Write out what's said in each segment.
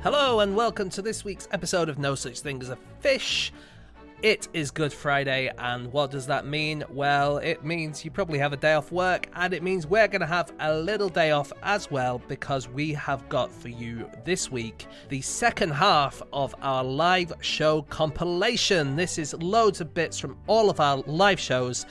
Hello and welcome to this week's episode of No Such Thing as a Fish. It is Good Friday, and what does that mean? Well, it means you probably have a day off work, and it means we're going to have a little day off as well, because we have got for you this week the second half of our live show compilation. This is loads of bits from all of our live shows,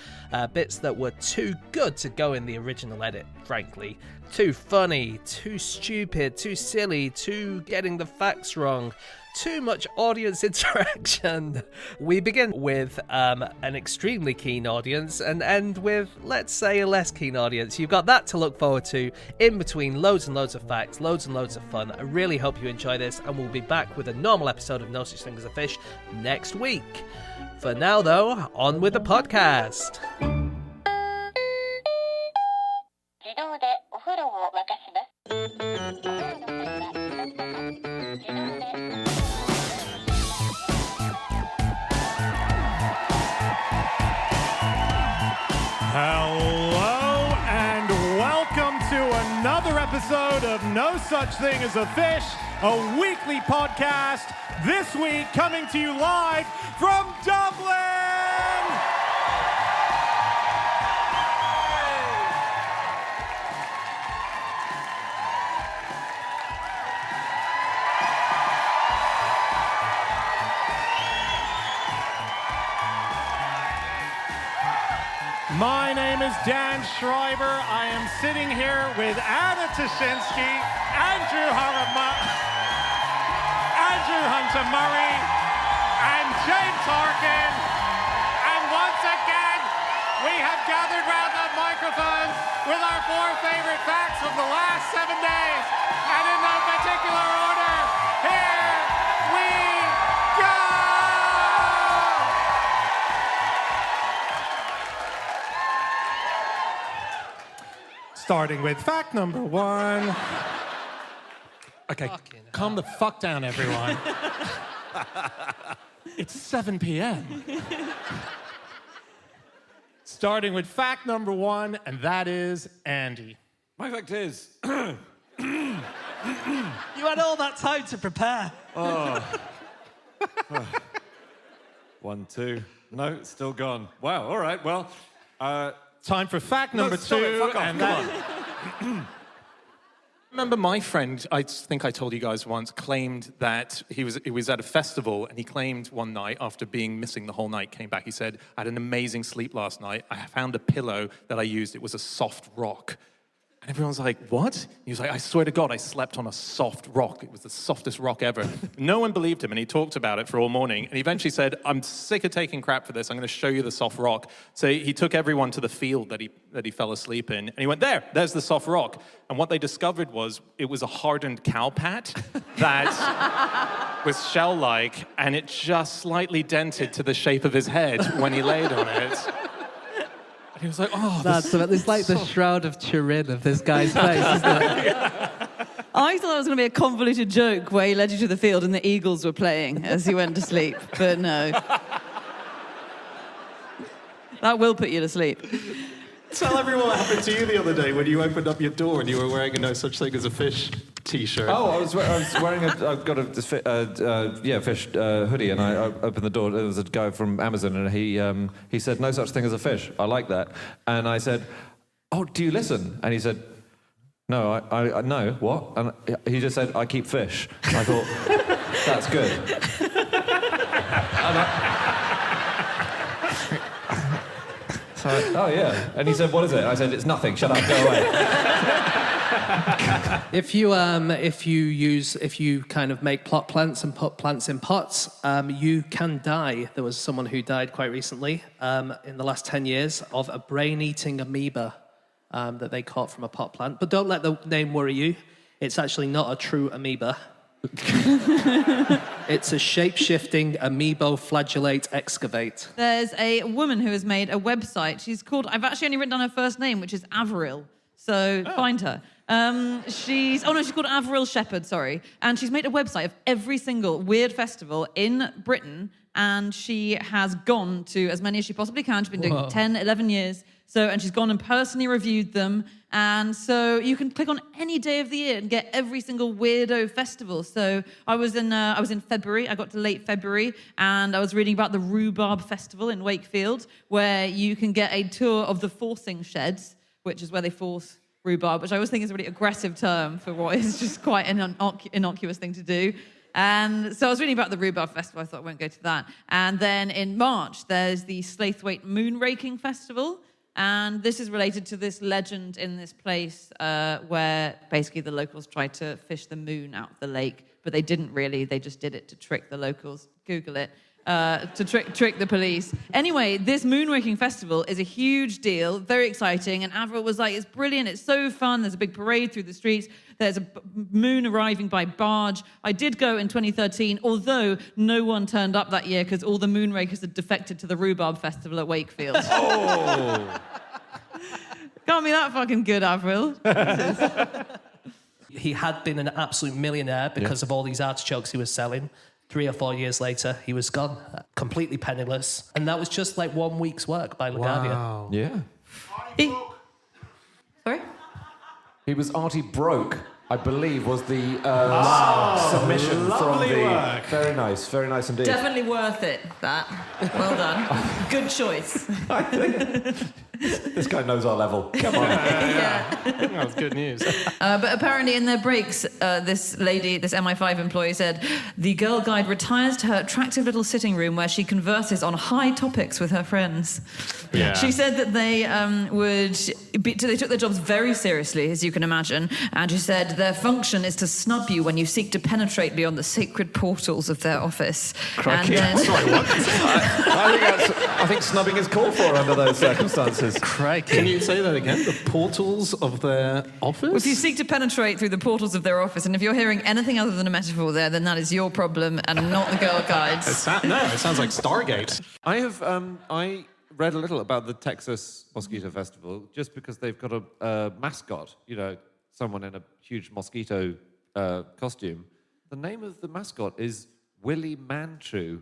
bits that were too good to go in the original edit, frankly. Too funny, too stupid, too silly, too getting the facts wrong. Too much audience interaction. We begin with an extremely keen audience and end with, let's say, a less keen audience. You've got that to look forward to in between loads and loads of facts, loads and loads of fun. I really hope you enjoy this, and we'll be back with a normal episode of No Such Thing as a Fish next week. For now, though, on with the podcast. Hello and welcome to another episode of No Such Thing as a Fish, a weekly podcast, this week coming to you live from Dublin! My name is Dan Schreiber. I am sitting here with Anna Tashinsky, Andrew Hunter Murray, and James Harkin. And once again, we have gathered round the microphone with our four favorite facts from the last 7 days. And in no particular order, here we go! Starting with fact number one. Okay, calm the fuck down, everyone. It's 7 p.m. Starting with fact number one, and that is Andy. My fact is... You had all that time to prepare. One, two. No, still gone. Wow, all right, well... Time for fact number stop two, it, fuck off, and come that... Remember my friend, I think I told you guys once, claimed that he was at a festival, and he claimed one night, after being missing the whole night, came back, he said, I had an amazing sleep last night. I found a pillow that I used. It was a soft rock. And everyone's like, what? He was like, I swear to God, I slept on a soft rock. It was the softest rock ever. No one believed him, and he talked about it for all morning. And he eventually said, I'm sick of taking crap for this. I'm going to show you the soft rock. So he took everyone to the field that he fell asleep in. And he went, there's the soft rock. And what they discovered was it was a hardened cow pat that was shell-like, and it just slightly dented to the shape of his head when he laid on it. And he was like, It's like the Shroud of Turin of this guy's face, isn't it? I thought it was going to be a convoluted joke where he led you to the field and the Eagles were playing as you went to sleep, but no. That will put you to sleep. Tell everyone what happened to you the other day when you opened up your door and you were wearing a No Such Thing as a Fish t-shirt. Oh, I was wearing I've got a fish hoodie, and I opened the door. There was a guy from Amazon, and he said, no such thing as a fish. I like that. And I said, oh, do you listen? And he said, no, I no, what? And he just said, I keep fish. And I thought, that's good. Oh yeah, and he said, "What is it?" I said, "It's nothing. Shut up. Go away." If you kind of make plot plants and put plants in pots, you can die. There was someone who died quite recently, in the last 10 years, of a brain-eating amoeba that they caught from a pot plant. But don't let the name worry you. It's actually not a true amoeba. It's a shape-shifting amoeboflagellate excavate. There's a woman who has made a website. She's called, I've actually only written down her first name, which is Avril. So find her. She's called Avril Shepherd, sorry. And she's made a website of every single weird festival in Britain and she has gone to as many as she possibly can. She's been doing Whoa. 10, 11 years. So, and she's gone and personally reviewed them. And so you can click on any day of the year and get every single weirdo festival. So I was in February. I got to late February, and I was reading about the Rhubarb Festival in Wakefield, where you can get a tour of the forcing sheds, which is where they force rhubarb, which I always think is a really aggressive term for what is just quite an innocuous thing to do. And so I was reading about the Rhubarb Festival. I thought I won't go to that. And then in March, there's the Slaithwaite Moonraking Festival. And this is related to this legend in this place where basically the locals tried to fish the moon out of the lake, but they didn't really. They just did it to trick the locals. Google it. To trick the police. Anyway, this Moonraking Festival is a huge deal, very exciting, and Avril was like, it's brilliant, it's so fun, there's a big parade through the streets, there's a moon arriving by barge. I did go in 2013, although no one turned up that year because all the Moonrakers had defected to the Rhubarb Festival at Wakefield. Oh. Can't be that fucking good, Avril. He had been an absolute millionaire because of all these artichokes he was selling. 3 or 4 years later, he was gone, completely penniless. And that was just like 1 week's work by LaGuardia. Wow. Yeah. Sorry? He was Artie Broke, I believe, was the submission from the... work. Very nice indeed. Definitely worth it, that. Well done. Good choice. I think this guy knows our level. Come on. Yeah. That was good news. But apparently in their breaks, this lady, this MI5 employee said, the girl guide retires to her attractive little sitting room where she converses on high topics with her friends. Yeah. She said that they they took their jobs very seriously, as you can imagine, and she said their function is to snub you when you seek to penetrate beyond the sacred portals of their office. Crikey. And then, Sorry, what? I think snubbing is called for under those circumstances. Crikey. Can you say that again? The portals of their office? if you seek to penetrate through the portals of their office, and if you're hearing anything other than a metaphor there, then that is your problem and not the girl guides. it sounds like Stargate. I have I read a little about the Texas Mosquito Festival just because they've got a mascot, you know, someone in a huge mosquito costume. The name of the mascot is Willie Manchu.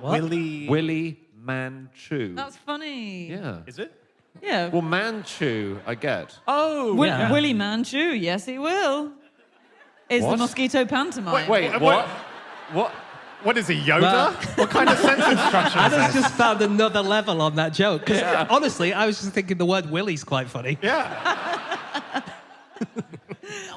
What? Willie Manchu. That's funny. Yeah. Is it? Yeah. Well, Manchu, I get. Oh, yeah. Willie Manchu, yes, he will. Is the What? mosquito pantomime. Wait, what? What? What is he, Yoda? Well- What kind of sentence structure is Adam's that? just found another level on that joke. 'Cause honestly, I was just thinking the word Willie's quite funny. Yeah.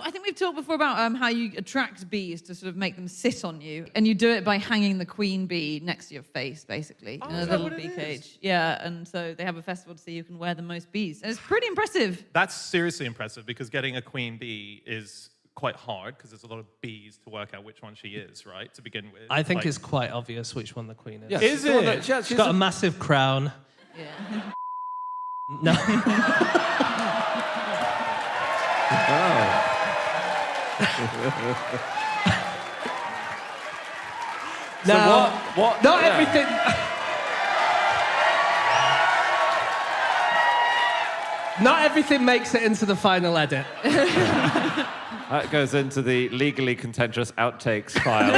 I think we've talked before about how you attract bees to sort of make them sit on you, and you do it by hanging the queen bee next to your face, basically, in a is that little what it bee is? cage. Yeah, and so they have a festival to see who can wear the most bees. And it's pretty impressive. That's seriously impressive because getting a queen bee is quite hard because there's a lot of bees to work out which one she is, right, to begin with. I think Like- it's quite obvious which one the queen is. Yeah, Is she's the one it? that- She's got a massive crown. Yeah. No. No, what? not Yeah. everything. Not everything makes it into the final edit. That goes into the legally contentious outtakes file.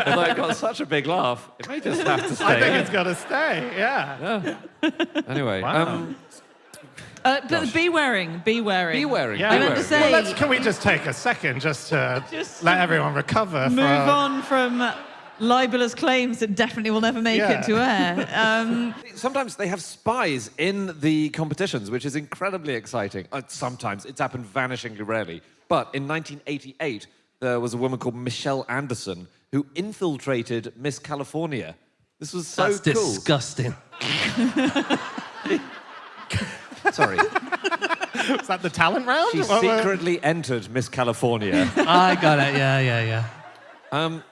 Although it got such a big laugh, it may just have to stay. I think it's got to stay, yeah. Anyway, Wow. But the bee wearing. bee wearing. Yeah. I meant to say, Well, can we just take a second just to Just let everyone recover move from... on from libelous claims that definitely will never make Yeah. it to air. Sometimes they have spies in the competitions, which is incredibly exciting. Sometimes. It's happened vanishingly rarely. But in 1988, there was a woman called Michelle Anderson who infiltrated Miss California. This was so That's cool. disgusting. Sorry. Is that the talent round? She secretly entered Miss California. I got it. Yeah.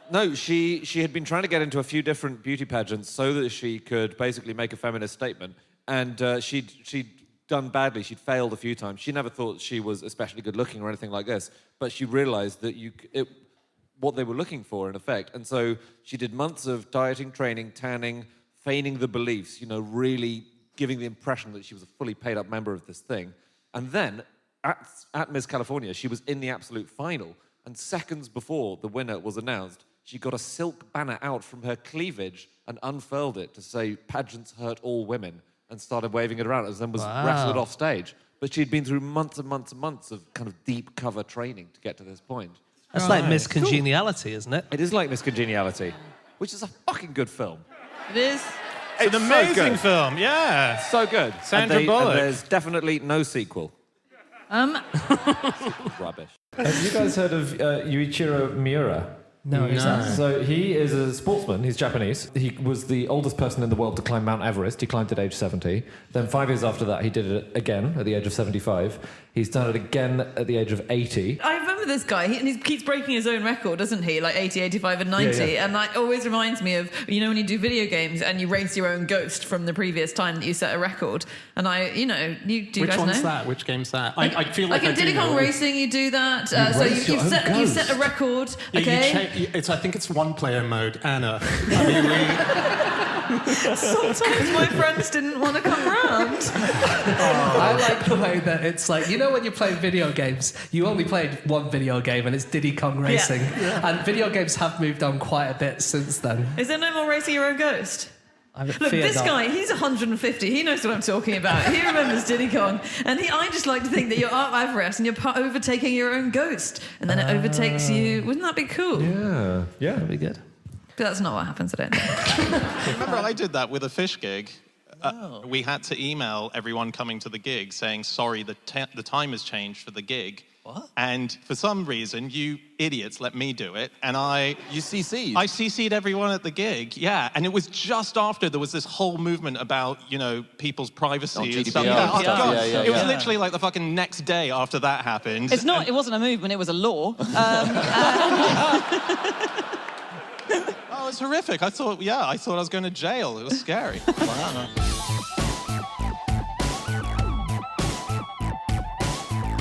No, she had been trying to get into a few different beauty pageants so that she could basically make a feminist statement. And she'd done badly. She'd failed a few times. She never thought she was especially good looking or anything like this. But she realized that what they were looking for, in effect. And so she did months of dieting, training, tanning, feigning the beliefs, really giving the impression that she was a fully paid up member of this thing. And then at Miss California, she was in the absolute final. And seconds before the winner was announced, she got a silk banner out from her cleavage and unfurled it to say, "Pageants hurt all women," and started waving it around and then was wrestled off stage. But she'd been through months and months and months of kind of deep cover training to get to this point. That's like Miss Congeniality, isn't it? It is like Miss Congeniality, which is a fucking good film. It is. It's an amazing film, yeah. So good. Sandra and Bullock. And there's definitely no sequel. Rubbish. Have you guys heard of Yuichiro Miura? No, who's that? So he is a sportsman. He's Japanese. He was the oldest person in the world to climb Mount Everest. He climbed at age 70. Then 5 years after that, he did it again at the age of 75. He's done it again at the age of 80. I remember this guy, and he keeps breaking his own record, doesn't he? Like 80, 85 and 90. Yeah. And that always reminds me of, you know, when you do video games and you race your own ghost from the previous time that you set a record. And do you Which guys one's know? that? Which game's that? I feel like in I do Diddy Kong know. Racing, you do that. So race your you've own set a record, Yeah, okay? I think it's one-player mode, Anna. I mean, Sometimes my friends didn't want to come round. I like the way that it's like, you know, when you're playing video games, you only played one video game and it's Diddy Kong Racing. And video games have moved on quite a bit since then. Is there no more racing your own ghost? Look, this guy, he's 150. He knows what I'm talking about. He remembers Diddy Kong. And I just like to think that you're up Everest and you're overtaking your own ghost. And then it overtakes you. Wouldn't that be cool? Yeah. That'd be good. But that's not what happens, I don't think. Remember, I did that with a Fish gig. We had to email everyone coming to the gig saying, sorry, the time has changed for the gig. What? And for some reason, you idiots let me do it. And You CC'd? I CC'd everyone at the gig, yeah. And it was just after there was this whole movement about, people's privacy and GDPR stuff. and stuff. God. Yeah, It was yeah. literally like the fucking next day after that happened. It's not. It wasn't a movement. It was a law. Oh, it was horrific. I thought I was going to jail. It was scary. Wow.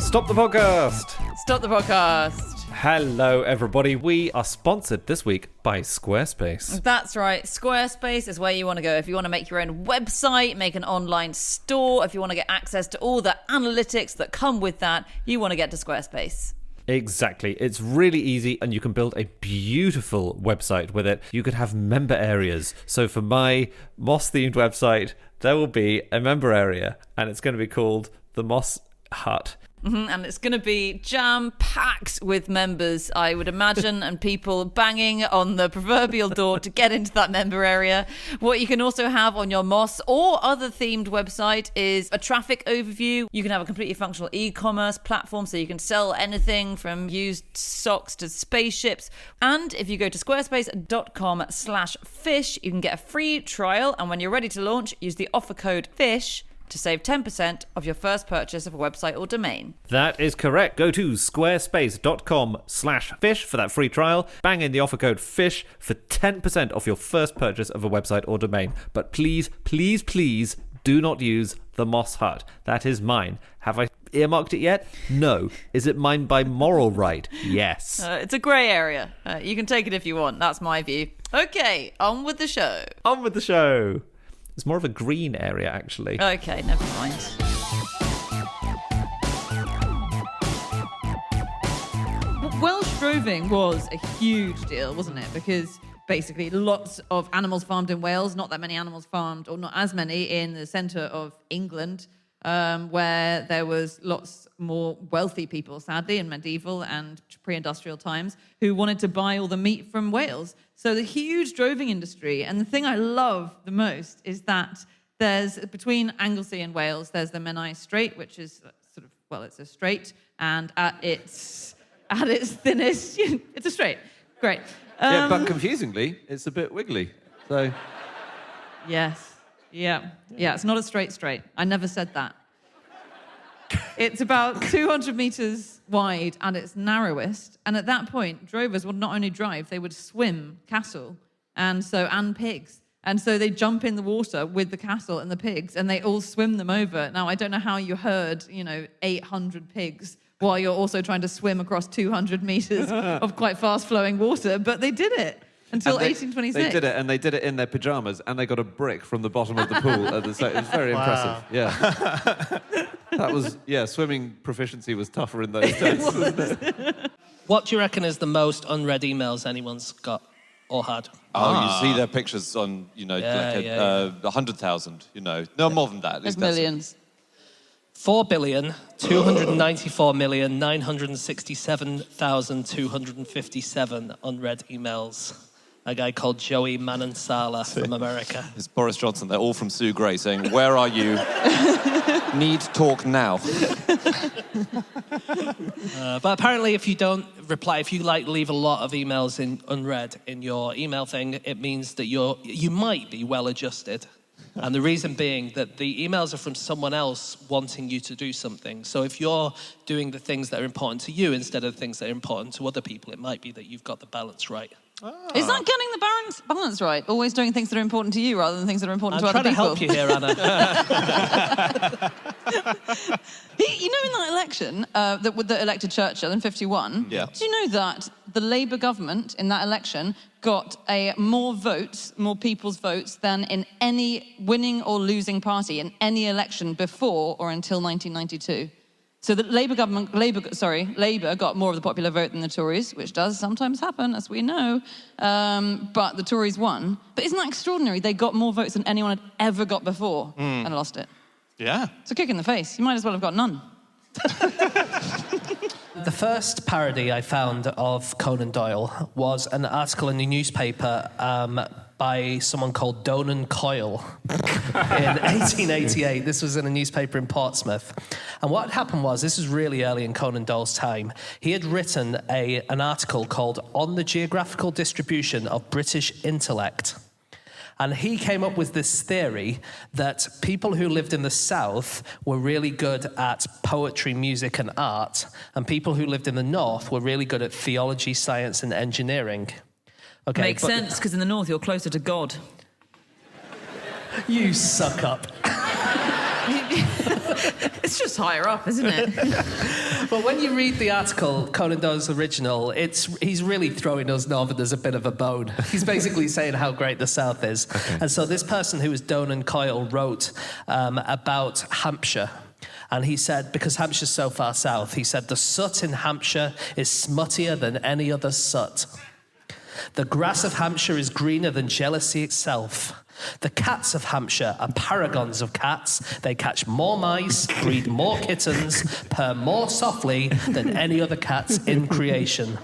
Stop the podcast! Stop the podcast. Hello, everybody. We are sponsored this week by Squarespace. That's right. Squarespace is where you want to go. If you want to make your own website, make an online store, if you want to get access to all the analytics that come with that, you want to get to Squarespace. Exactly. It's really easy and you can build a beautiful website with it. You could have member areas. So for my Moss-themed website, there will be a member area and it's going to be called the Moss Hut. And it's going to be jam-packed with members, I would imagine, and people banging on the proverbial door to get into that member area. What you can also have on your Moss or other themed website is a traffic overview. You can have a completely functional e-commerce platform, so you can sell anything from used socks to spaceships. And if you go to squarespace.com/fish, you can get a free trial. And when you're ready to launch, use the offer code FISH to save 10% of your first purchase of a website or domain. That is correct. Go to squarespace.com/fish for that free trial. Bang in the offer code FISH for 10% off your first purchase of a website or domain. But please, please, please do not use the Moss Hut. That is mine. Have I earmarked it yet? No. Is it mine by moral right? Yes. It's a grey area. You can take it if you want. That's my view. Okay, on with the show. On with the show. It's more of a green area, actually. Okay, never mind. Welsh droving was a huge deal, wasn't it? Because basically lots of animals farmed in Wales, not that many animals farmed, or not as many in the centre of England, where there was lots more wealthy people, sadly, in medieval and pre-industrial times, who wanted to buy all the meat from Wales. So the huge droving industry, and the thing I love the most is that there's, between Anglesey and Wales, there's the Menai Strait, which is it's a strait, and at its thinnest, it's a strait. Great. Yeah, but confusingly, it's a bit wiggly. So. Yes. Yeah, it's not a straight. I never said that. It's about 200 metres wide at its narrowest. And at that point, drovers would not only drive, they would swim cattle and pigs. And so they jump in the water with the cattle and the pigs, and they all swim them over. Now, I don't know how you herd, 800 pigs while you're also trying to swim across 200 metres of quite fast-flowing water, but they did it. Until 1826. They did it, and they did it in their pyjamas, and they got a brick from the bottom of the pool. It was very impressive. Yeah. That was, swimming proficiency was tougher in those days. What do you reckon is the most unread emails anyone's got? or had. Oh, you see their pictures on, 100,000, No, more than that. There's millions. 4,294,967,257 unread emails. A guy called Joey Manansala from America. It's Boris Johnson. They're all from Sue Gray saying, "Where are you? Need talk now." But apparently, if you don't reply, if you leave a lot of emails in unread in your email thing, it means that you might be well adjusted. And the reason being that the emails are from someone else wanting you to do something. So if you're doing the things that are important to you instead of the things that are important to other people, it might be that you've got the balance right. Is that getting the balance right? Always doing things that are important to you rather than things that are important to other people? I'm trying to help you here, Anna. In that election that elected Churchill in 51, yeah. do you know that the Labour government in that election got more people's votes than in any winning or losing party in any election before or until 1992? So the Labour got more of the popular vote than the Tories, which does sometimes happen, as we know. But the Tories won. But isn't that extraordinary? They got more votes than anyone had ever got before and lost it. Yeah. It's a kick in the face. You might as well have got none. The first parody I found of Conan Doyle was an article in the newspaper by someone called Donan Coyle in 1888. This was in a newspaper in Portsmouth. And what happened was, this was really early in Conan Doyle's time, he had written an article called On the Geographical Distribution of British Intellect. And he came up with this theory that people who lived in the South were really good at poetry, music, and art, and people who lived in the North were really good at theology, science, and engineering. Okay, Makes sense, because in the North you're closer to God. You suck up. It's just higher up, isn't it? But when you read the article, Conan Doyle's original, he's really throwing us Northerners a bit of a bone. He's basically saying how great the South is. Okay. And so this person who was Donan Coyle wrote about Hampshire. And he said, because Hampshire's so far south, he said, the soot in Hampshire is smuttier than any other soot. The grass of Hampshire is greener than jealousy itself. The cats of Hampshire are paragons of cats. They catch more mice, breed more kittens, purr more softly than any other cats in creation.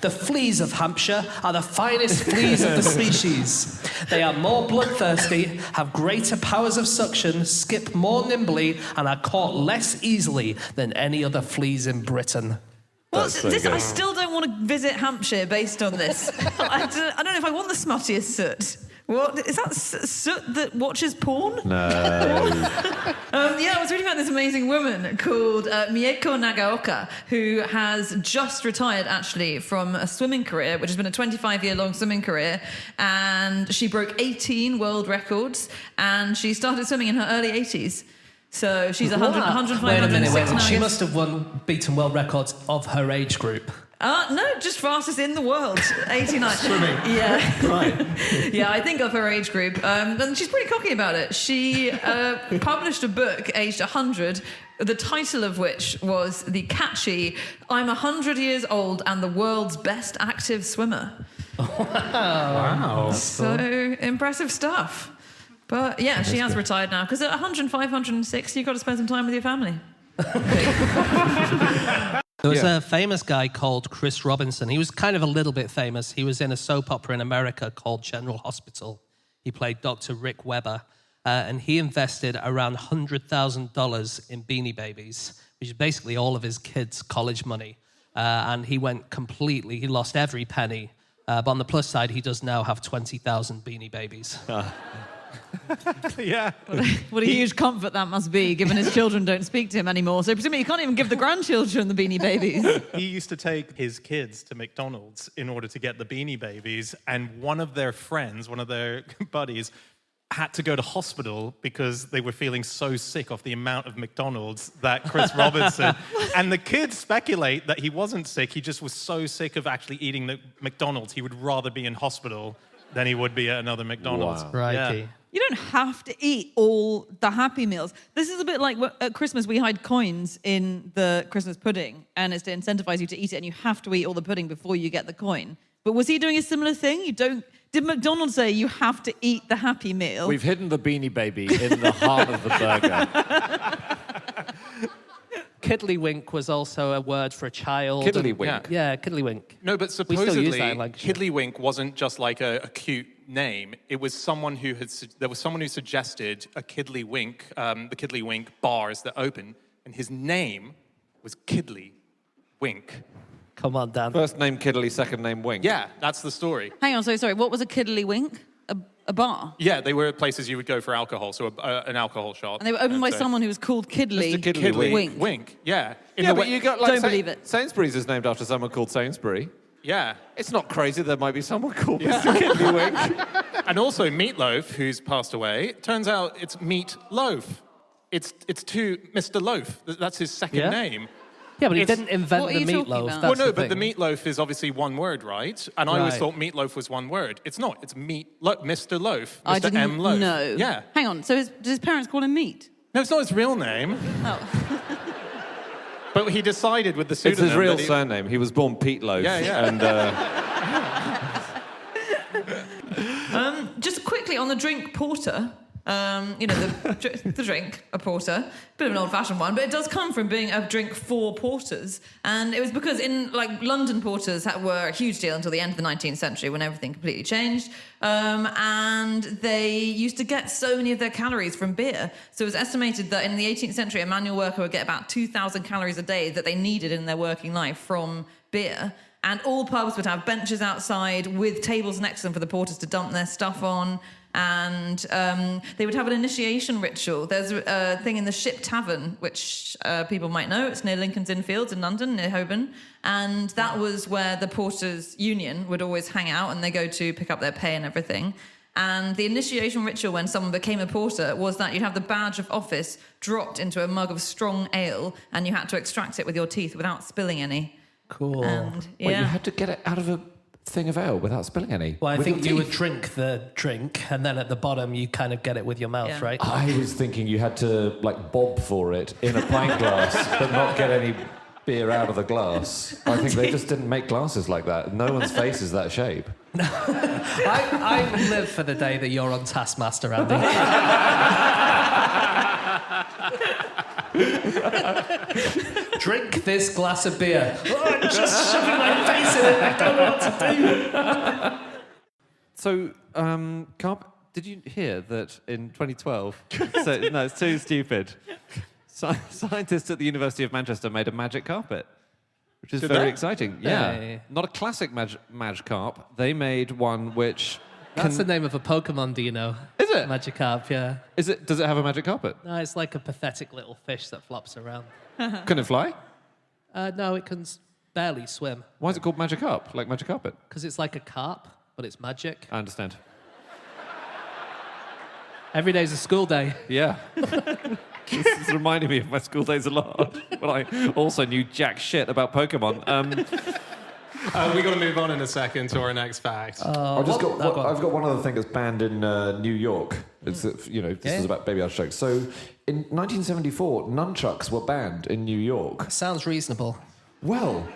The fleas of Hampshire are the finest fleas of the species. They are more bloodthirsty, have greater powers of suction, skip more nimbly, and are caught less easily than any other fleas in Britain. I still don't want to visit Hampshire based on this. I don't know if I want the smuttiest soot. What is that soot that watches porn? No. I was reading about this amazing woman called Mieko Nagaoka, who has just retired actually from a swimming career, which has been a 25-year-long swimming career, and she broke 18 world records, and she started swimming in her early 80s. So she's 105, Wait a minute. now. She must have beaten world records of her age group. No, just fastest in the world, 89. Swimming. Yeah. Right. Yeah, I think of her age group. And she's pretty cocky about it. She published a book aged 100, the title of which was the catchy, I'm 100 years old and the world's best active swimmer. Wow. So impressive stuff. But yeah, she has retired now, because at 105, 106, you've got to spend some time with your family. There was a famous guy called Chris Robinson. He was kind of a little bit famous. He was in a soap opera in America called General Hospital. He played Dr. Rick Webber, and he invested around $100,000 in Beanie Babies, which is basically all of his kids' college money. And he lost every penny. But on the plus side, he does now have 20,000 Beanie Babies. Yeah. What a huge comfort that must be, given his children don't speak to him anymore. So presumably he can't even give the grandchildren the Beanie Babies. He used to take his kids to McDonald's in order to get the Beanie Babies, and one of their friends, one of their buddies, had to go to hospital because they were feeling so sick of the amount of McDonald's that Chris Robinson... And the kids speculate that he wasn't sick, he just was so sick of actually eating the McDonald's, he would rather be in hospital than he would be at another McDonald's. Wow. Righty. Yeah. You don't have to eat all the Happy Meals. This is a bit like at Christmas we hide coins in the Christmas pudding, and it's to incentivize you to eat it, and you have to eat all the pudding before you get the coin. But was he doing a similar thing? Did McDonald's say you have to eat the Happy Meal? We've hidden the Beanie Baby in the heart of the burger. Kiddlywink was also a word for a child. Kiddlywink? Yeah, kiddlywink. No, but We still use supposedly, that in Lancashire. Kiddlywink wasn't just like a cute name. It was someone who there was someone who suggested a Kiddlywink, the Kiddlywink bars that open, and his name was Kiddlywink. Come on, Dan. First name Kiddly, second name Wink. Yeah, that's the story. Hang on, sorry. What was a Kiddlywink? A bar? Yeah, they were places you would go for alcohol, so an alcohol shop. And they were opened by so- someone who was called Kiddly. Mr. Kiddlywink. Wink. Yeah. Yeah, but you got like Don't believe it. Sainsbury's is named after someone called Sainsbury. Yeah. It's not crazy there might be someone called Mr. Kiddlywink. And also Meatloaf, who's passed away. Turns out it's Meat Loaf. It's to Mr. Loaf. That's his second name. Yeah, but he It's- didn't invent What the are you talking meatloaf. about? That's Well, no, but the thing. meatloaf is obviously one word, right? And I always Right. thought meatloaf was one word. It's not. It's Mr. Loaf. I Mr. didn't M. Loaf. know. Yeah. Hang on. So did his parents call him Meat? No, it's not his real name. Oh. But he decided with the It's pseudonym. his real that he- surname. He was born Pete Loaf. Yeah, yeah. And Just quickly on the drink porter. The drink, a porter, bit of an old-fashioned one, but it does come from being a drink for porters, and it was because London porters were a huge deal until the end of the 19th century when everything completely changed, and they used to get so many of their calories from beer. So it was estimated that in the 18th century, a manual worker would get about 2,000 calories a day that they needed in their working life from beer. And all pubs would have benches outside with tables next to them for the porters to dump their stuff on. And they would have an initiation ritual. There's a thing in the Ship Tavern, which people might know. It's near Lincoln's Inn Fields in London, near Holborn. And that was where the Porters' Union would always hang out, and they go to pick up their pay and everything. And the initiation ritual when someone became a porter was that you'd have the badge of office dropped into a mug of strong ale, and you had to extract it with your teeth without spilling any. Cool. And, Wait, you had to get it out of a thing of ale without spilling any? Well, I With think your you would teeth? drink the drink, and then at the bottom you kind of get it with your mouth, Yeah. right? I was thinking you had to bob for it in a pint glass, but not get any beer out of the glass. I think they just didn't make glasses like that. No one's face is that shape. I live for the day that you're on Taskmaster, Andy. Drink this glass of beer. Oh, I'm just shoving my face in it. I don't know what to do. So, did you hear that in 2012? No, it's too stupid. Scientists at the University of Manchester made a magic carpet, which is very exciting. Yeah. Hey. Not a classic Magikarp. They made one which... That's the name of a Pokemon, do you know? Is it? Magikarp, yeah. Does it have a magic carpet? No, it's like a pathetic little fish that flops around. Can it fly? No, it can barely swim. Why is it called Magikarp, like magic carpet? Because it's like a carp, but it's magic. I understand. Every day's a school day. Yeah. This is reminding me of my school days a lot. But I also knew jack shit about Pokemon. We've got to move on in a second to our next fact. I've got one other thing that's banned in New York. It's this was about baby artichokes. So in 1974, nunchucks were banned in New York. Sounds reasonable. Well,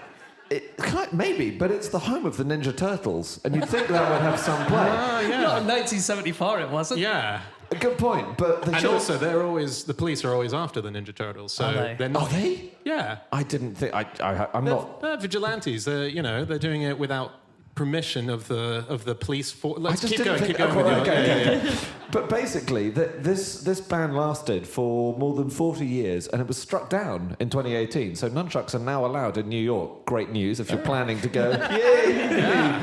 maybe, but it's the home of the Ninja Turtles, and you'd think that would have some play. Not in 1974, it wasn't. Yeah. A good point, but And also, the police are always after the Ninja Turtles. So Are they? they're not. Are they? Yeah. I didn't think. I'm not. They're vigilantes. They're doing it without permission of the police. Let's I just keep didn't going. think- Keep going. with your- okay. But basically, this ban lasted for more than 40 years, and it was struck down in 2018. So nunchucks are now allowed in New York. Great news if you're planning to go. Yay!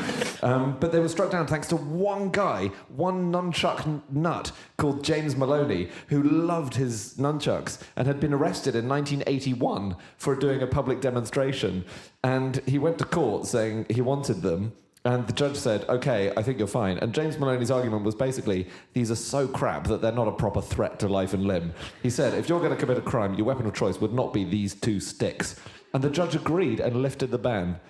But they were struck down thanks to one guy, one nunchuck nut called James Maloney, who loved his nunchucks and had been arrested in 1981 for doing a public demonstration. And he went to court saying he wanted them. And the judge said, OK, I think you're fine. And James Maloney's argument was basically, these are so crap that they're not a proper threat to life and limb. He said, if you're going to commit a crime, your weapon of choice would not be these two sticks. And the judge agreed and lifted the ban.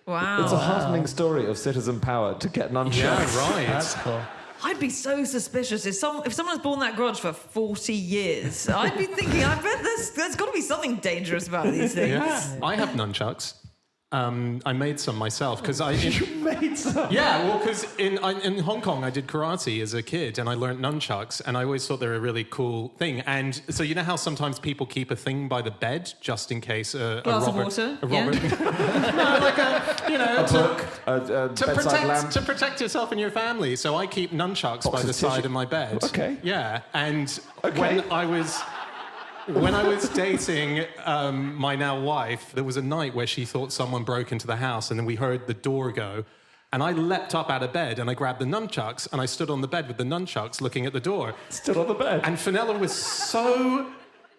Wow. It's a heartening story of citizen power to get nunchucks. Yeah, right. That's cool. I'd be so suspicious if someone's borne that grudge for 40 years. I'd be thinking, I bet there's got to be something dangerous about these things. Yeah. I have nunchucks. I made some myself because You made some? Yeah, well, because in Hong Kong I did karate as a kid and I learned nunchucks and I always thought they were a really cool thing. And so you know how sometimes people keep a thing by the bed just in case a Glass robber... of water, A robber... no, like A book, a bedside lamp. To protect yourself and your family. So I keep nunchucks by the side of my bed. Okay. Yeah, and when I was dating my now wife, there was a night where she thought someone broke into the house and then we heard the door go. And I leapt up out of bed and I grabbed the nunchucks and I stood on the bed with the nunchucks looking at the door. Stood on the bed? And Fenella was so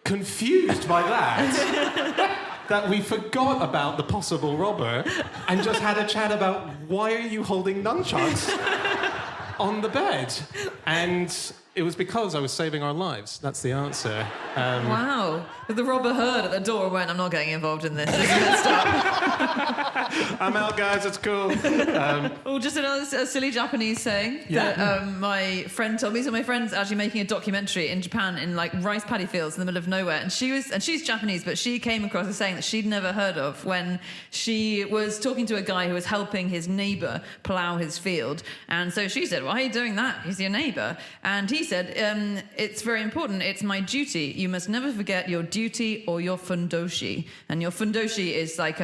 confused by that that we forgot about the possible robber and just had a chat about why are you holding nunchucks on the bed? And it was because I was saving our lives. That's the answer. Wow. The robber heard at the door and went, I'm not getting involved in this. This is messed up. I'm out, guys. It's cool. Well, just another silly Japanese saying that my friend told me. So my friend's actually making a documentary in Japan in like rice paddy fields in the middle of nowhere. And she's Japanese, but she came across a saying that she'd never heard of when she was talking to a guy who was helping his neighbour plough his field. And so she said, why are you doing that? He's your neighbour. And he said, it's very important. It's my duty. You must never forget your duty or your fundoshi. And your fundoshi is like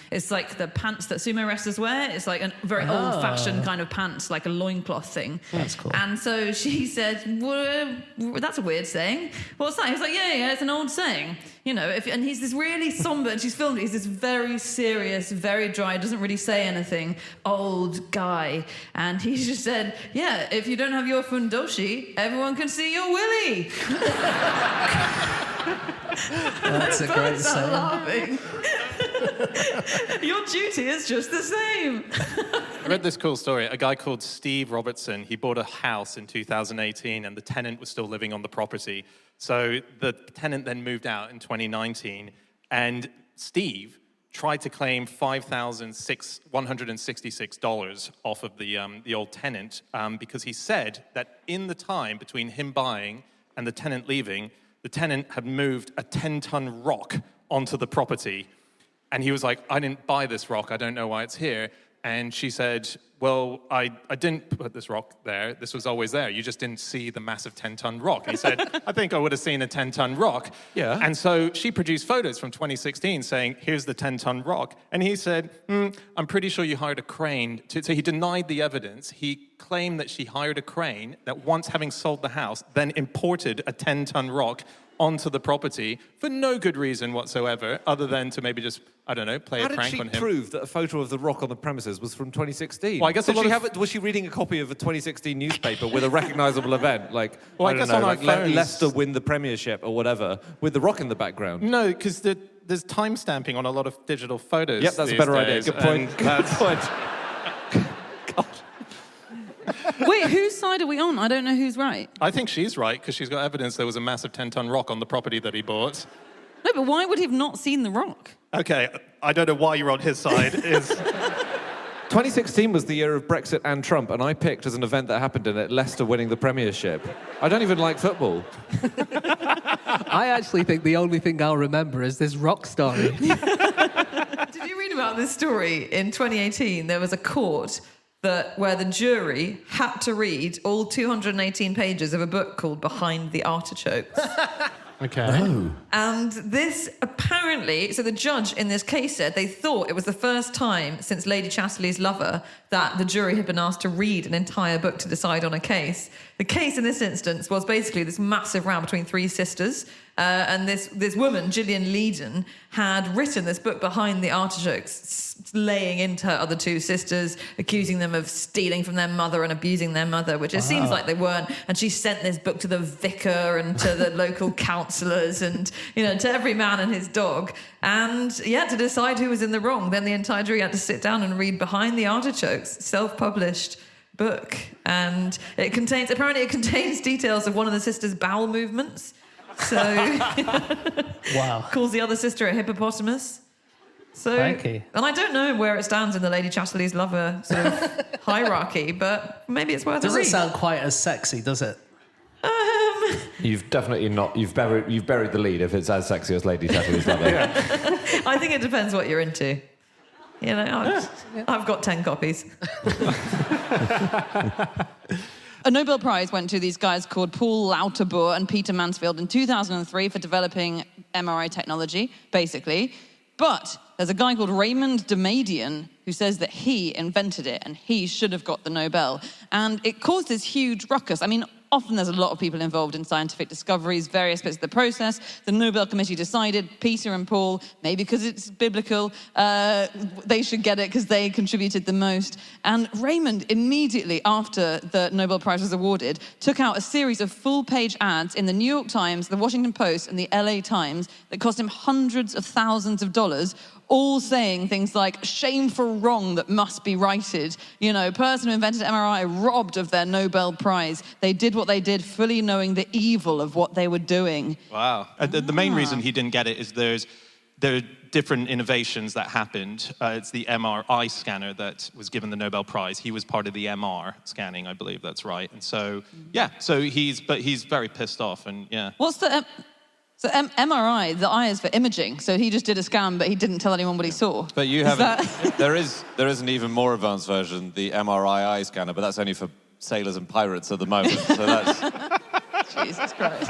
it's like the pants that sumo wrestlers wear. It's like a very old-fashioned kind of pants, like a loincloth thing. That's cool. And so she said, well, that's a weird saying. What's that? He was like, yeah, it's an old saying. You know, and he's this really somber, and she's filmed it, he's this very serious, very dry, doesn't really say anything, old guy. And he just said, yeah, if you don't have your fundoshi, everyone can see your willy. That's a great saying. Laughing. Your duty is just the same. I read this cool story. A guy called Steve Robertson, he bought a house in 2018 and the tenant was still living on the property. So the tenant then moved out in 2019 and Steve tried to claim $5,166 off of the old tenant because he said that in the time between him buying and the tenant leaving, the tenant had moved a 10-ton rock onto the property. And he was like, I didn't buy this rock. I don't know why it's here. And she said, well, I didn't put this rock there. This was always there. You just didn't see the massive 10-ton rock. And he said, I think I would have seen a 10-ton rock. Yeah. And so she produced photos from 2016 saying, here's the 10-ton rock. And he said, I'm pretty sure you hired a crane. So he denied the evidence. He claimed that she hired a crane that once having sold the house, then imported a 10-ton rock onto the property for no good reason whatsoever, other than to maybe just, I don't know, play a prank on him. How did she prove that a photo of the rock on the premises was from 2016? Well, I guess was she reading a copy of a 2016 newspaper with a recognisable event, like, well, I guess on like Leicester win the Premiership or whatever, with the rock in the background? No, because there's time stamping on a lot of digital photos. Yep, that's a better idea. Good point. Good point. God. Wait, whose side are we on? I don't know who's right. I think she's right, because she's got evidence there was a massive 10-ton rock on the property that he bought. No, but why would he have not seen the rock? Okay, I don't know why you're on his side. 2016 was the year of Brexit and Trump, and I picked as an event that happened in it Leicester winning the Premiership. I don't even like football. I actually think the only thing I'll remember is this rock story. Did you read about this story? In 2018, there was a court where the jury had to read all 218 pages of a book called Behind the Artichokes. Okay. Oh. And this apparently, so the judge in this case said they thought it was the first time since Lady Chatterley's Lover that the jury had been asked to read an entire book to decide on a case. The case in this instance was basically this massive row between three sisters. And this woman, Gillian Leedon, had written this book Behind the Artichokes, laying into her other two sisters, accusing them of stealing from their mother and abusing their mother, which it seems like they weren't. And she sent this book to the vicar and to the local councillors and, you know, to every man and his dog. And, yeah, to decide who was in the wrong, then the entire jury had to sit down and read Behind the Artichokes, self-published book. And it contains details of one of the sisters' bowel movements. So, wow. Calls the other sister a hippopotamus. So, Frankie. And I don't know where it stands in the Lady Chatterley's Lover sort of hierarchy, but maybe it's worth a read. Doesn't sound quite as sexy, does it? You've definitely not. You've buried the lead if it's as sexy as Lady Chatterley's Lover. I think it depends what you're into. You know, I've got 10 copies. A Nobel Prize went to these guys called Paul Lauterbur and Peter Mansfield in 2003 for developing MRI technology, basically. But there's a guy called Raymond Damadian who says that he invented it and he should have got the Nobel. And it caused this huge ruckus. I mean, often there's a lot of people involved in scientific discoveries, various bits of the process. The Nobel Committee decided Peter and Paul, maybe because it's biblical, they should get it because they contributed the most. And Raymond, immediately after the Nobel Prize was awarded, took out a series of full-page ads in the New York Times, the Washington Post, and the LA Times that cost him hundreds of thousands of dollars, all saying things like, shameful wrong that must be righted. You know, person who invented MRI robbed of their Nobel Prize. They did what they did fully knowing the evil of what they were doing. Wow. The main reason he didn't get it is there are different innovations that happened. It's the MRI scanner that was given the Nobel Prize. He was part of the MR scanning, I believe that's right. And so, yeah, he's very pissed off and yeah. What's the... So MRI, the I is for imaging. So he just did a scan, but he didn't tell anyone what he saw. But you haven't. There is an even more advanced version, the MRI eye scanner, but that's only for sailors and pirates at the moment. So that's. Jesus Christ.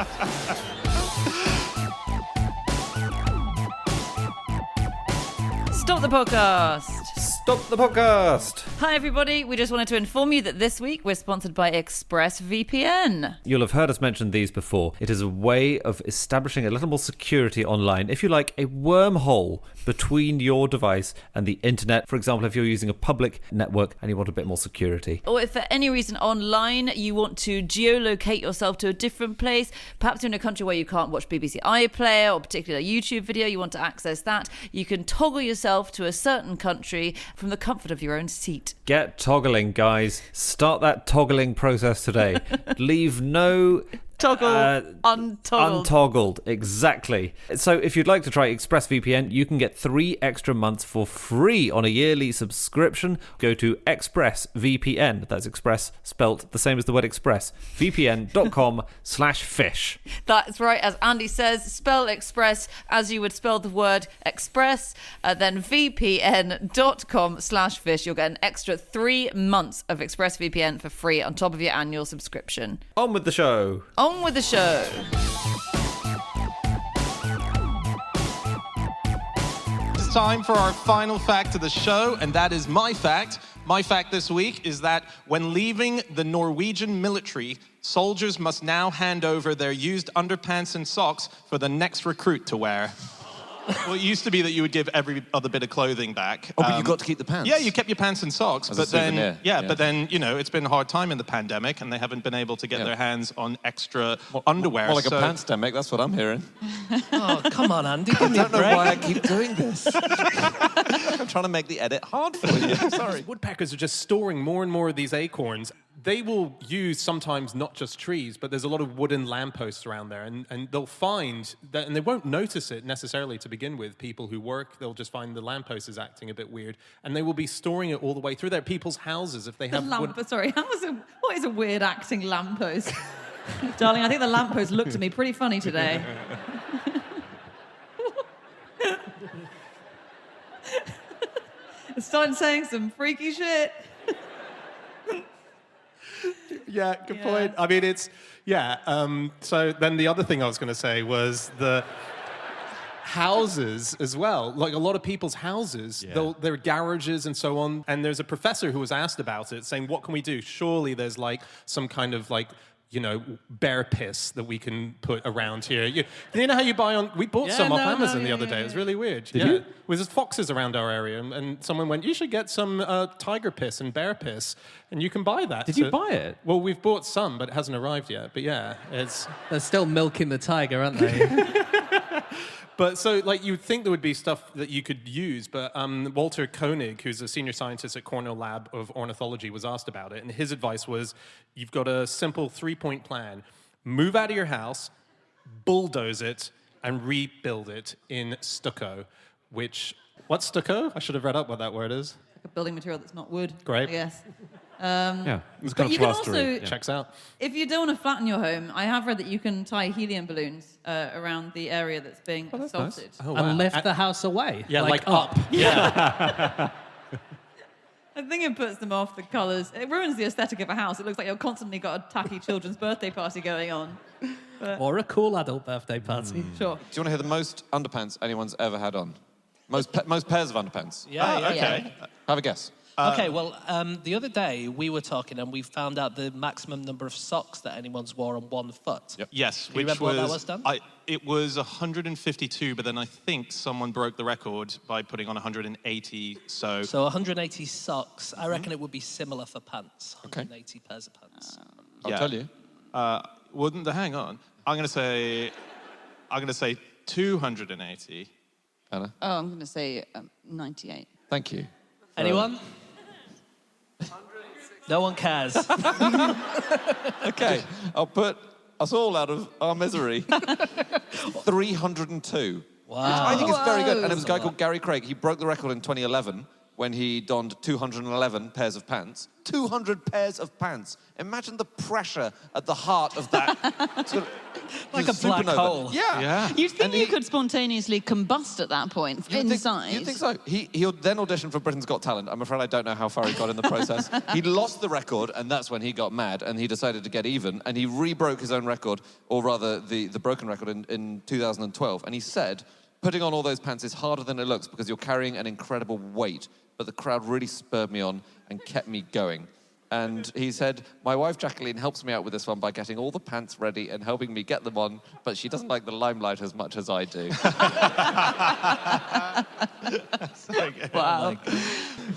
Stop the podcast. Stop the podcast. Hi, everybody. We just wanted to inform you that this week we're sponsored by ExpressVPN. You'll have heard us mention these before. It is a way of establishing a little more security online. If you like, a wormhole between your device and the internet. For example, if you're using a public network and you want a bit more security. Or if for any reason online you want to geolocate yourself to a different place, perhaps you're in a country where you can't watch BBC iPlayer or a particular YouTube video, you want to access that, you can toggle yourself to a certain country from the comfort of your own seat. Get toggling, guys. Start that toggling process today. Leave no... Untoggled, exactly. So if you'd like to try ExpressVPN, you can get 3 extra months for free on a yearly subscription. Go to ExpressVPN, that's Express spelt the same as the word express, vpn.com/fish. That's right, as Andy says, spell Express as you would spell the word express, then vpn.com/fish. You'll get an extra 3 months of ExpressVPN for free on top of your annual subscription. On with the show. On with the show. It's time for our final fact of the show, and that is my fact. My fact this week is that when leaving the Norwegian military, soldiers must now hand over their used underpants and socks for the next recruit to wear. Well, it used to be that you would give every other bit of clothing back. Oh, but you got to keep the pants? Yeah, you kept your pants and socks. As but a souvenir. then, but then, you know, it's been a hard time in the pandemic and they haven't been able to get their hands on extra underwear. More like a pants-demic, that's what I'm hearing. Oh, come on, Andy, give me I a don't know break. why I keep doing this. I'm trying to make the edit hard for you. Sorry. Woodpeckers are just storing more and more of these acorns. They will use sometimes not just trees, but there's a lot of wooden lampposts around there, and they'll find that, and they won't notice it necessarily to begin with. People who work, they'll just find the lamppost is acting a bit weird, and they will be storing it all the way through their people's houses if they have Sorry, what is a weird acting lamppost? Darling, I think the lamppost looked at me pretty funny today. It started saying some freaky shit. Yeah, good point. I mean, so then the other thing I was going to say was the houses as well. Like a lot of people's houses, their garages and so on. And there's a professor who was asked about it, saying, what can we do? Surely there's like some kind of like, you know, bear piss that we can put around here. You know how you buy on... We bought some off Amazon the other day. It was really weird. Did you? There's foxes around our area, and someone went, you should get some tiger piss and bear piss, and you can buy that. Did you buy it? Well, we've bought some, but it hasn't arrived yet. But yeah, it's... They're still milking the tiger, aren't they? But so, like, you'd think there would be stuff that you could use, but Walter Koenig, who's a senior scientist at Cornell Lab of Ornithology, was asked about it, and his advice was, you've got a simple 3-point plan. Move out of your house, bulldoze it, and rebuild it in stucco, which... What's stucco? I should have read up what that word is. Like a building material that's not wood. Great. Yes. Yeah. It's But you can also, Checks out. if you don't want to flatten your home, I have read that you can tie helium balloons around the area that's being assaulted. Oh, And wow. lift the house away. Yeah, like up. I think it puts them off the colours. It ruins the aesthetic of a house. It looks like you've constantly got a tacky children's birthday party going on. Or a cool adult birthday party. Sure. Do you want to hear the most underpants anyone's ever had on? Most pairs of underpants. Yeah. Okay. Have a guess. Okay, well, the other day we were talking and we found out the maximum number of socks that anyone's wore on one foot. Yep. Yes, Do you remember what that was, Dan? It was 152, but then I think someone broke the record by putting on 180. So So 180 socks. I reckon it would be similar for pants. 180 pairs of pants. I'll tell you. Hang on. I'm gonna say 280. Anna, Oh, I'm going to say 98. thank you. Anyone? No one cares. Okay, I'll put us all out of our misery. 302. Wow. Which I think is very good. And it was a guy called Gary Craig. He broke the record in 2011 when he donned 211 pairs of pants. 200 pairs of pants. Imagine the pressure at the heart of that. Sort of, Like a black supernova. hole. Yeah. You'd think you could spontaneously combust at that point, inside. You'd think so. He then auditioned for Britain's Got Talent. I'm afraid I don't know how far he got in the process. He lost the record, and that's when he got mad, and he decided to get even, and he re-broke his own record, or rather the broken record in 2012. And he said, putting on all those pants is harder than it looks because you're carrying an incredible weight, but the crowd really spurred me on and kept me going. And he said, my wife Jacqueline helps me out with this one by getting all the pants ready and helping me get them on, but she doesn't like the limelight as much as I do. Wow.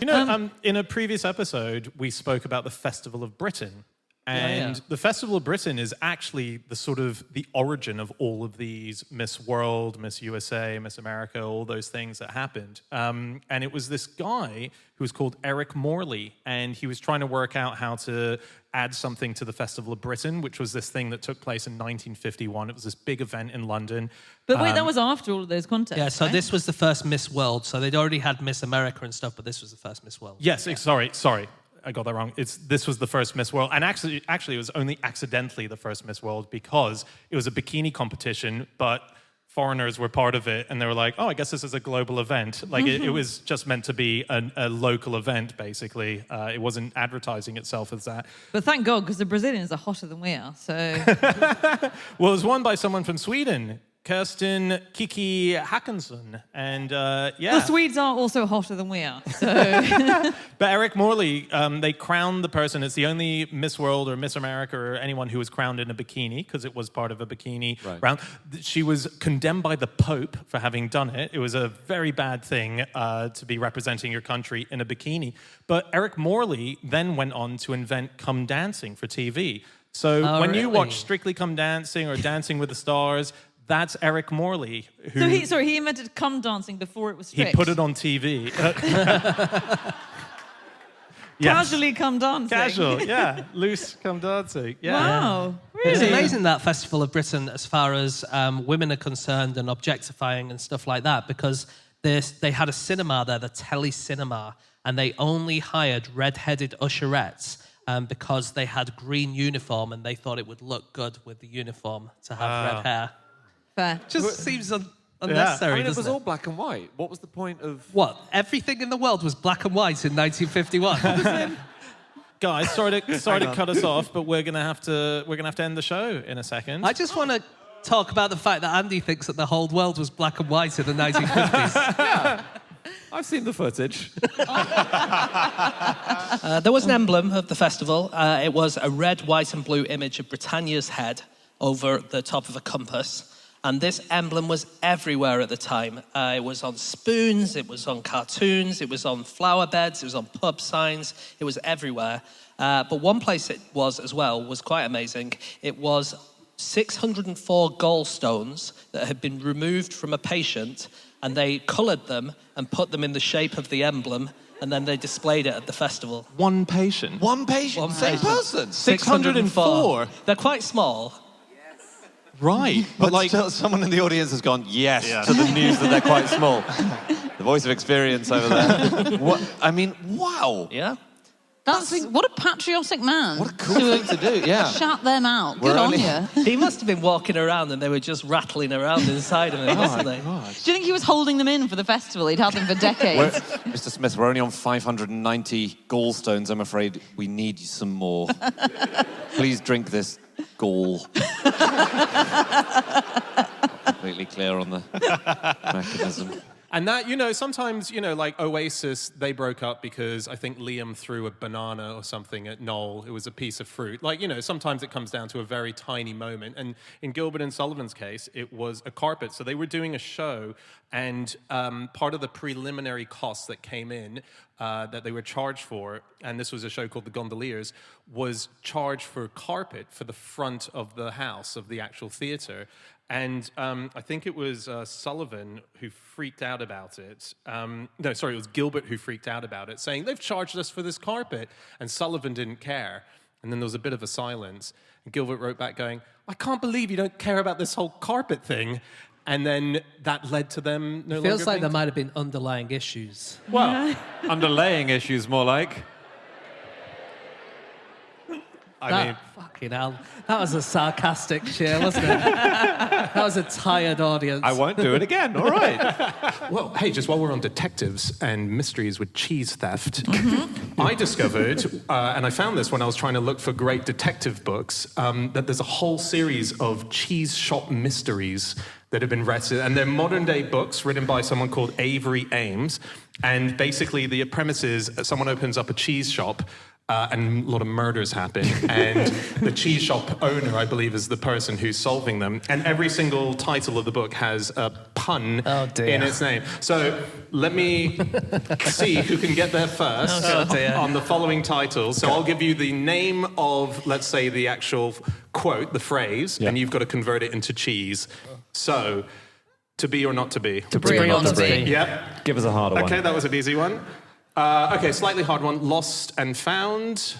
You know, in a previous episode, we spoke about the Festival of Britain. And the Festival of Britain is actually the sort of the origin of all of these Miss World, Miss USA, Miss America, all those things that happened. And it was this guy who was called Eric Morley, and he was trying to work out how to add something to the Festival of Britain, which was this thing that took place in 1951. It was this big event in London. But wait, that was after all of those contests. Yeah, so right? this was the first Miss World. So they'd already had Miss America and stuff, but this was the first Miss World. Yes, sorry. I got that wrong. This was the first Miss World. And actually, it was only accidentally the first Miss World because it was a bikini competition, but foreigners were part of it. And they were like, oh, I guess this is a global event. Like, it was just meant to be a local event, basically. It wasn't advertising itself as that. But thank God, because the Brazilians are hotter than we are. So Well, it was won by someone from Sweden, Kirsten Kiki Hackinson. And the Swedes are also hotter than we are. So But Eric Morley, they crowned the person. It's the only Miss World or Miss America or anyone who was crowned in a bikini because it was part of a bikini round. She was condemned by the Pope for having done it. It was a very bad thing to be representing your country in a bikini. But Eric Morley then went on to invent Come Dancing for TV. So when you watch Strictly Come Dancing or Dancing with the Stars, that's Eric Morley. Who he invented cum dancing before it was strict. he put it on TV. Casually cum dancing. Casual, yeah. Loose come dancing. Yeah. Wow, It's really? amazing, that Festival of Britain, as far as women are concerned and objectifying and stuff like that, because they had a cinema there, the Telly Cinema, and they only hired red-headed usherettes because they had green uniform and they thought it would look good with the uniform to have red hair. Fair. Just seems unnecessary, I mean, it doesn't was all black and white. What was the point of... What? Everything in the world was black and white in 1951? Guys, sorry to cut us off, but we're gonna have to end the show in a second. I just want to talk about the fact that Andy thinks that the whole world was black and white in the 1950s. I've seen the footage. There was an emblem of the festival. It was a red, white and blue image of Britannia's head over the top of a compass. And this emblem was everywhere at the time. It was on spoons, it was on cartoons, it was on flower beds, it was on pub signs, it was everywhere. But one place it was as well was quite amazing. It was 604 gallstones that had been removed from a patient, and they coloured them and put them in the shape of the emblem, and then they displayed it at the festival. One patient? One patient? Same person? 604? They're quite small. Right. But like someone in the audience has gone, yes, to the news that they're quite small. The voice of experience over there. What? I mean, wow. Yeah. That's what a patriotic man. What a cool thing to do, yeah. Shout them out. We're Good on only- you. He must have been walking around and they were just rattling around inside of him, wasn't they? Do you think he was holding them in for the festival? He'd had them for decades. Mr. Smith, we're only on 590 gallstones. I'm afraid we need some more. Please drink this gall. Completely clear on the mechanism. And that, you know, sometimes, you know, like Oasis, they broke up because I think Liam threw a banana or something at Noel. It was a piece of fruit. Like, you know, sometimes it comes down to a very tiny moment. And in Gilbert and Sullivan's case, it was a carpet. So they were doing a show, and part of the preliminary costs that came in that they were charged for, and this was a show called The Gondoliers, was charged for carpet for the front of the house, of the actual theatre. And I think it was Sullivan who freaked out about it. No, sorry, it was Gilbert who freaked out about it, saying, they've charged us for this carpet. And Sullivan didn't care. And then there was a bit of a silence. And Gilbert wrote back going, I can't believe you don't care about this whole carpet thing. And then that led to them no longer Feels like being- there might have been underlying issues. Well, underlaying issues more like. I mean, Fucking hell. That was a sarcastic cheer, wasn't it? That was a tired audience. I won't do it again. All right. well, hey, just while we're on detectives and mysteries with cheese theft, I discovered, and I found this when I was trying to look for great detective books, that there's a whole series of cheese shop mysteries that have been written, and they're modern-day books written by someone called Avery Ames, and basically the premise is someone opens up a cheese shop, and a lot of murders happen, and the cheese shop owner, I believe, is the person who's solving them, and every single title of the book has a pun in its name. So let me see who can get there first on the following titles. So I'll give you the name of, let's say, the actual quote, the phrase, and you've got to convert it into cheese. So, to be or not to be? To be or not to be. Yep. Give us a harder one. Okay, that was an easy one. Okay, slightly hard one. Lost and found.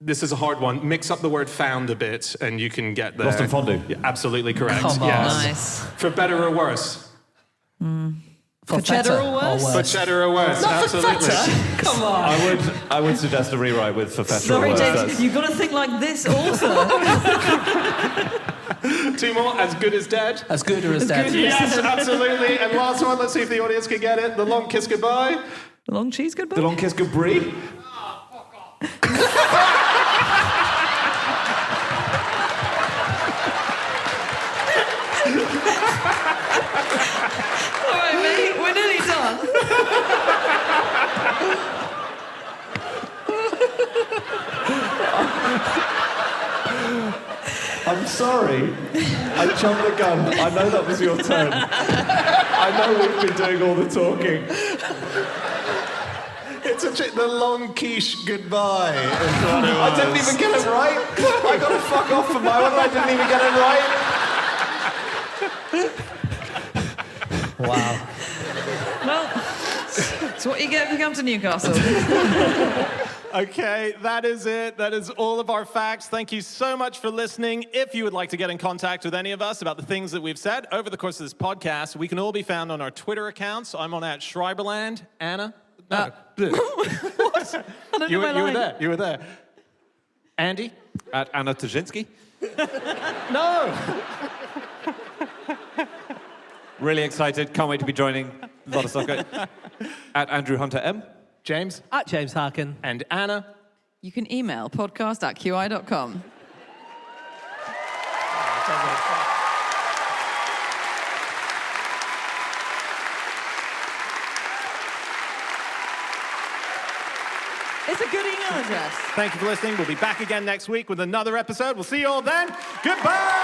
This is a hard one. Mix up the word found a bit and you can get there. Lost and fondue. Yeah, absolutely correct. Come on. Yes. Nice. For better or worse? For cheddar or worse? For cheddar or worse, absolutely. Come on. I would suggest a rewrite with for feta. Sorry, or worse. James, you've got to think like this also. Two more. As good as dead. As good or as dead. Yes, absolutely. And last one. Let's see if the audience can get it. The long kiss goodbye. The long cheese goodbye. The long kiss good brie. All right, mate, we're nearly done. I'm sorry. I jumped the gun. I know that was your turn. I know we've been doing all the talking. It's the long quiche goodbye. I didn't even get it right. I got to fuck off for my one. I didn't even get it right. Wow. Well, it's what you get if you come to Newcastle. Okay, that is it. That is all of our facts. Thank you so much for listening. If you would like to get in contact with any of us about the things that we've said over the course of this podcast, we can all be found on our Twitter accounts. I'm on @Schreiberland. Anna? No. What? I don't You know my were line. there. You were there. Andy? At Anna Tajinski. No! Really excited. Can't wait to be joining. A lot of stuff going. At Andrew Hunter M. James? At James Harkin. And Anna? You can email podcast@qi.com. It's a good email address. Thank you for listening. We'll be back again next week with another episode. We'll see you all then. Goodbye!